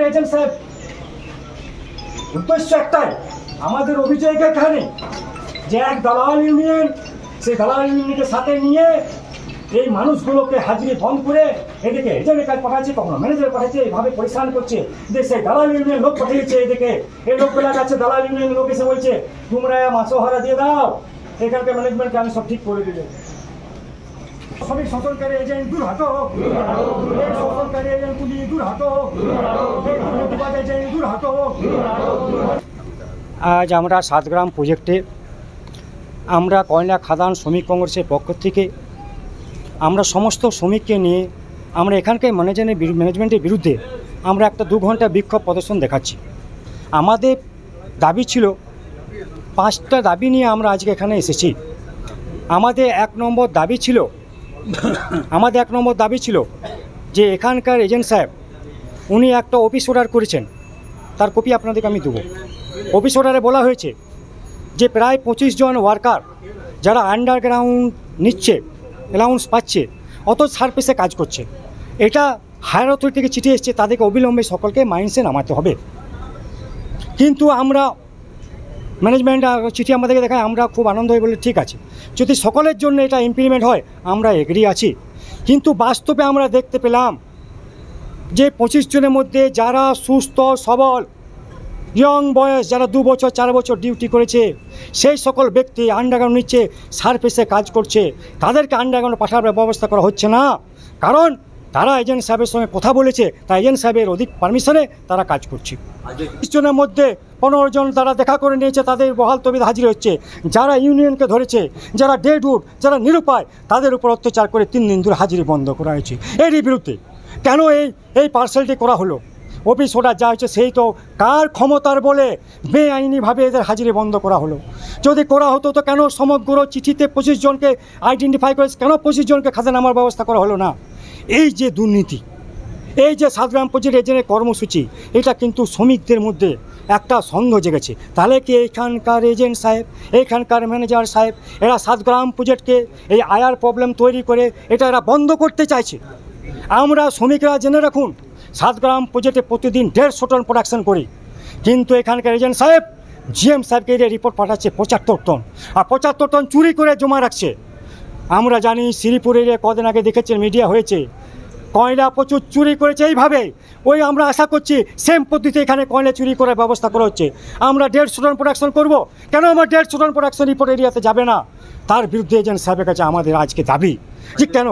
Agent সাহেব, উদ্দেশ্য একটাই, আমাদের অভিযোগ এখানে যে এক দালাল ইউনিয়ন, সেই দালাল ইউনিয়নকে সাথে নিয়ে এই মানুষগুলোকে হাজিরি বন্ধ করে এদিকে এজেন্টের কাজ পাঠাচ্ছে, কখনো ম্যানেজার পাঠাচ্ছে, এইভাবে পরিশ্রম করছে। যে সেই দালাল ইউনিয়ন লোক পাঠিয়েছে এদিকে, এই লোকগুলা কাছে দালাল ইউনিয়ন লোক এসে বলছে তোমরা মাসোহারা দিয়ে দাও, এখানকার ম্যানেজমেন্টকে আমি সব ঠিক করে দিলে। শ্রমিক শোষণকারী এজেন্ট দূর হাটো, এই শোষণকারী এজেন্ট পুলিশ দূর হাটো, এই দুর্নীতিবাজ এজেন্ট দূর হাটো। আজ আমরা সাতগ্রাম প্রজেক্টে আমরা কয়লা খাদান শ্রমিক কংগ্রেসের পক্ষ থেকে আমরা সমস্ত শ্রমিককে নিয়ে আমরা এখানকার ম্যানেজমেন্টের বিরুদ্ধে আমরা একটা 2 ঘন্টা বিক্ষোভ প্রদর্শন দেখাচ্ছি। আমাদের দাবি ছিল 5টা দাবি নিয়ে আমরা আজকে এখানে এসেছি। আমাদের 1 নম্বর দাবি ছিল যে এখানকার এজেন্ট সাহেব উনি একটা অফিস অর্ডার করেছেন, তার কপি আপনাদেরকে আমি দেবো। অফিস অর্ডারে বলা হয়েছে যে প্রায় 25 জন ওয়ার্কার যারা আন্ডারগ্রাউন্ড নিচ্ছে, অ্যালাউন্স পাচ্ছে, অত সার্ভিসে কাজ করছে। এটা হায়ার অথরিটি থেকে চিঠি এসছে, তাদেরকে অবিলম্বে সকলকে মাইন্সে নামাতে হবে। কিন্তু আমরা ম্যানেজমেন্ট চিঠি আমাদেরকে দেখায়, আমরা খুব আনন্দ হয়ে বলি ঠিক আছে, যদি সকলের জন্য এটা ইমপ্লিমেন্ট হয় আমরা এগ্রি আছি। কিন্তু বাস্তবে আমরা দেখতে পেলাম যে 25 জনের মধ্যে যারা সুস্থ সবল ইয়ং বয়স, যারা 2 বছর 4 বছর ডিউটি করেছে, সেই সকল ব্যক্তি আন্ডারগ্রাউন্ড নিচ্ছে, সার্ভিসে কাজ করছে, তাদেরকে আন্ডারগ্রাউন্ড পাঠাবার ব্যবস্থা করা হচ্ছে না। কারণ তারা এজেন্ট সাহেবের সঙ্গে কথা বলেছে, তাই এজেন্ট সাহেবের অধিক পারমিশনে তারা কাজ করছে। 20 জনের মধ্যে 15 জন তারা দেখা করে নিয়েছে, তাদের বহাল তবিদ হাজির হচ্ছে। যারা ইউনিয়নকে ধরেছে, যারা ডেডউড, যারা নিরুপায়, তাদের উপর অত্যাচার করে 3 দিন ধরে হাজিরি বন্ধ করা হয়েছে। এরই বিরুদ্ধে কেন এই পার্সেলটি করা হলো? অফিস অর্ডার যা হচ্ছে সেই তো কার ক্ষমতার বলে বেআইনিভাবে এদের হাজিরি বন্ধ করা হলো। যদি করা হতো তো কেন সমগ্র চিঠিতে 25 জনকে আইডেন্টিফাই করে কেন 25 জনকে খাজা নামার ব্যবস্থা করা হলো না? এই যে দুর্নীতি, এই যে সাতগ্রাম প্রজেক্ট এজেন্টের কর্মসূচি, এটা কিন্তু শ্রমিকদের মধ্যে একটা সন্দেহ জেগেছে। তাহলে কি এখানকার এজেন্ট সাহেব, এখানকার ম্যানেজার সাহেব, এরা সাতগ্রাম প্রজেক্টকে এই আয়ার প্রবলেম তৈরি করে এটা এরা বন্ধ করতে চাইছে? আমরা শ্রমিকরা জেনে রাখুন, সাতগ্রাম প্রজেক্টে প্রতিদিন 150 টন প্রোডাকশন করি, কিন্তু এখানকার এজেন্ট সাহেব জিএম সাহেবকে এর রিপোর্ট পাঠাচ্ছে 75 টন, আর 75 টন চুরি করে জমা রাখছে। আমরা জানি শ্রীপুরের কদিন আগে দেখেছেন, মিডিয়া হয়েছে, কয়লা প্রচুর চুরি করেছে। এইভাবে আমরা আশা করছি সেম পদ্ধতিতে এখানে কয়লা চুরি করার ব্যবস্থা করা হচ্ছে। আমরা 150 টন প্রোডাকশন করব, কেন আমার 150 টন প্রোডাকশন রিপোর্ট এরিয়াতে যাবে না? তার বিরুদ্ধে এজেন্ট সাহেবের কাছে আমাদের আজকে দাবি যে কেন